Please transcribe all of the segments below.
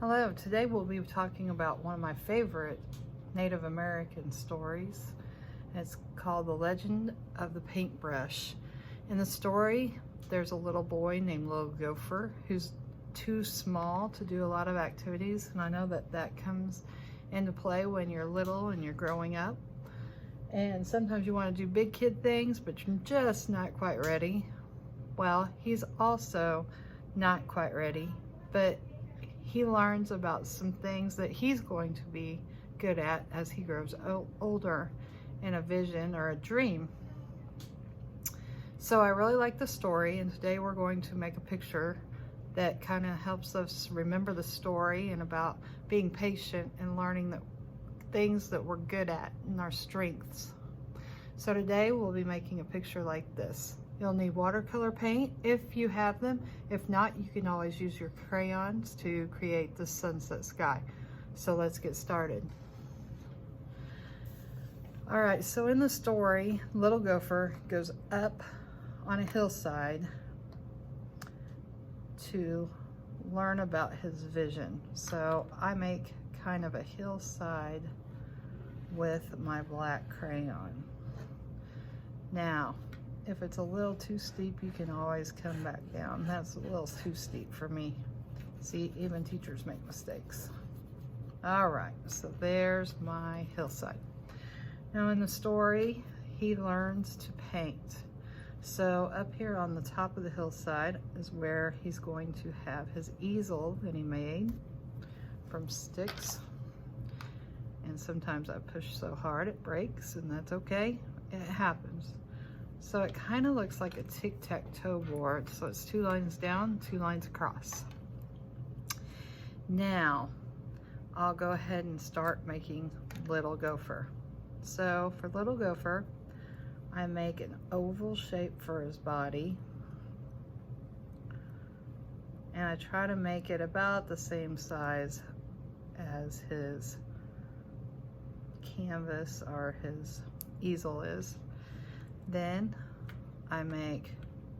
Hello, today we'll be talking about one of my favorite Native American stories. It's called The Legend of the Paintbrush. In the story, there's a little boy named Little Gopher who's too small to do a lot of activities, and I know that comes into play when you're little and you're growing up. And sometimes you want to do big kid things, but you're just not quite ready. Well, he's also not quite ready, but he learns about some things that he's going to be good at as he grows older in a vision or a dream. So I really like the story, and today we're going to make a picture that kind of helps us remember the story and about being patient and learning that things that we're good at and our strengths. So today we'll be making a picture like this. You'll need watercolor paint if you have them. If not, you can always use your crayons to create the sunset sky. So let's get started. All right, so in the story, Little Gopher goes up on a hillside to learn about his vision. So I make kind of a hillside with my black crayon. Now, if it's a little too steep, you can always come back down. That's a little too steep for me. See, even teachers make mistakes. All right, so there's my hillside. Now in the story, he learns to paint. So up here on the top of the hillside is where he's going to have his easel that he made from sticks. And sometimes I push so hard it breaks, and that's okay. It happens. So it kind of looks like a tic-tac-toe board. So it's 2 lines down, 2 lines across. Now, I'll go ahead and start making Little Gopher. So for Little Gopher, I make an oval shape for his body. And I try to make it about the same size as his canvas or his easel is. Then I make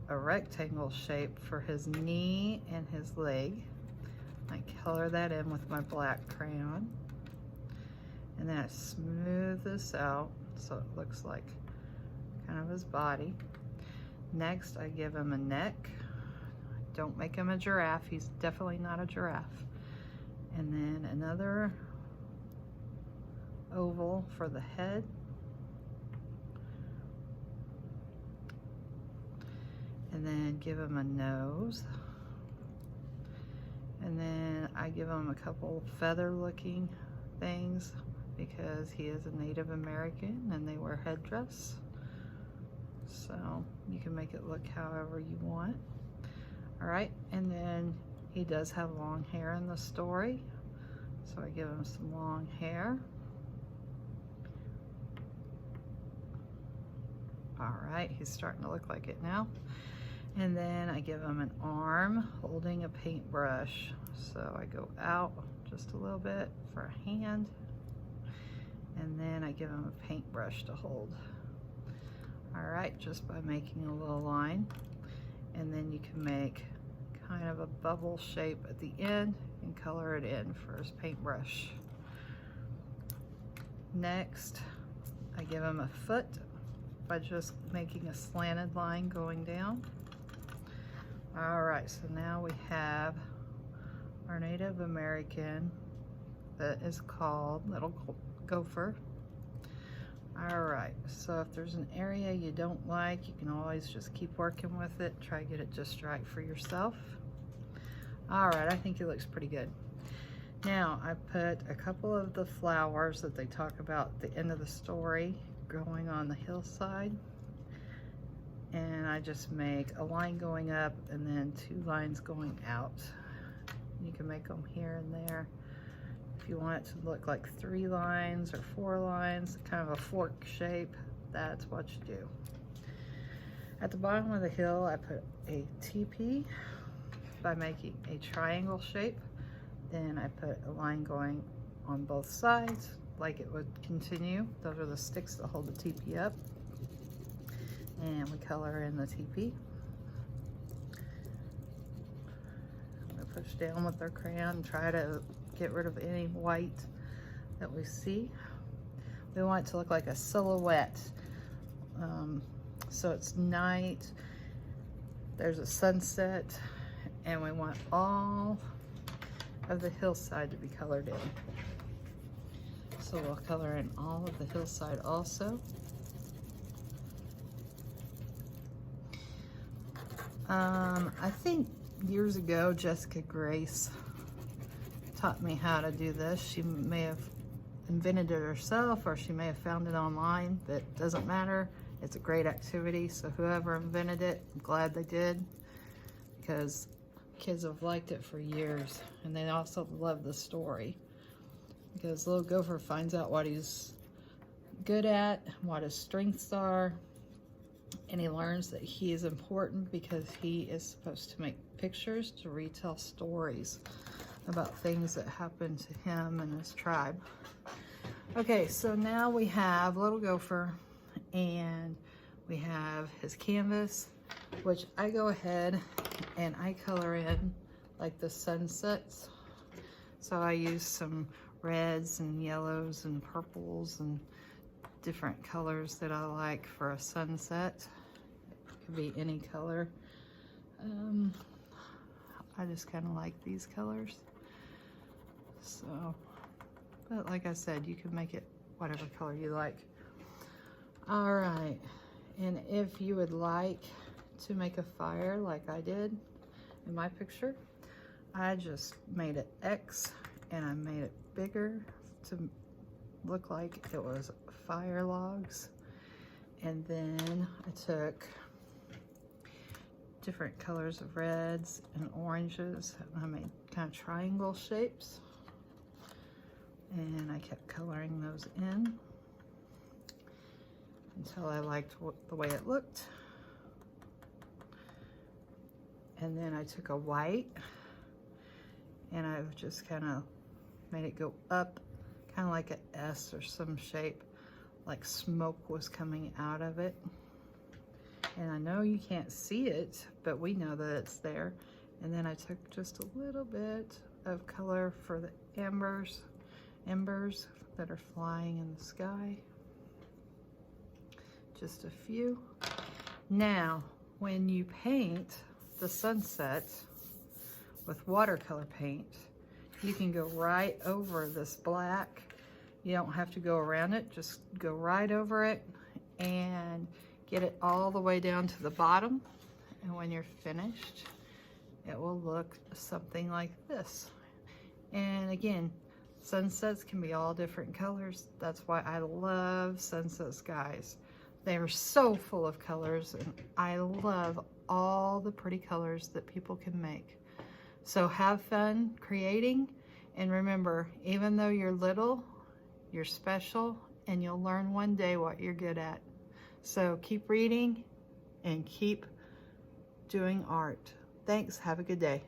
a rectangle shape for his knee and his leg. I color that in with my black crayon. And then I smooth this out so it looks like kind of his body. Next, I give him a neck. Don't make him a giraffe. He's definitely not a giraffe. And then another oval for the head. And then give him a nose. And then I give him a couple feather looking things because he is a Native American and they wear headdress. So you can make it look however you want. All right, and then he does have long hair in the story. So I give him some long hair. All right, he's starting to look like it now. And then I give him an arm holding a paintbrush. So I go out just a little bit for a hand. And then I give him a paintbrush to hold. All right, just by making a little line. And then you can make kind of a bubble shape at the end and color it in for his paintbrush. Next, I give him a foot by just making a slanted line going down. All right, so now we have our Native American that is called Little Gopher. All right, so if there's an area you don't like, you can always just keep working with it. Try to get it just right for yourself. All right, I think it looks pretty good. Now, I put a couple of the flowers that they talk about at the end of the story growing on the hillside. And I just make a line going up and then 2 lines going out. You can make them here and there. If you want it to look like 3 lines or 4 lines, kind of a fork shape, that's what you do. At the bottom of the hill, I put a teepee by making a triangle shape. Then I put a line going on both sides, like it would continue. Those are the sticks that hold the teepee up. And we color in the teepee. push down with our crayon and try to get rid of any white that we see. We want it to look like a silhouette. So it's night, there's a sunset, and we want all of the hillside to be colored in. So we'll color in all of the hillside also. I think years ago Jessica Grace taught me how to do this. She may have invented it herself, or she may have found it online. That doesn't matter. It's a great activity, so whoever invented it, I'm glad they did, because kids have liked it for years, and they also love the story, because little Gopher finds out what he's good at, what his strengths are, and he learns that he is important because he is supposed to make pictures to retell stories about things that happened to him and his tribe. Okay, so now we have little Gopher, and we have his canvas, which I go ahead and I color in like the sunsets. So I use some reds and yellows and purples and different colors that I like for a sunset. It could be any color. I just kind of like these colors. So, but like I said, you can make it whatever color you like. All right, and if you would like to make a fire like I did in my picture, I just made it X and I made it bigger to look like it was fire logs. And then I took different colors of reds and oranges, and I made kind of triangle shapes, and I kept coloring those in until I liked the way it looked. And then I took a white and I just kind of made it go up, kind of like an S or some shape, like smoke was coming out of it. And I know you can't see it, but we know that it's there. And then I took just a little bit of color for the embers that are flying in the sky. Just a few. Now, when you paint the sunset with watercolor paint, you can go right over this black. You don't have to go around it, just go right over it and get it all the way down to the bottom. And when you're finished, it will look something like this. And again, sunsets can be all different colors. That's why I love sunset skies. They are so full of colors, and I love all the pretty colors that people can make. So have fun creating, and remember, even though you're little, you're special, and you'll learn one day what you're good at. So keep reading and keep doing art. Thanks, have a good day.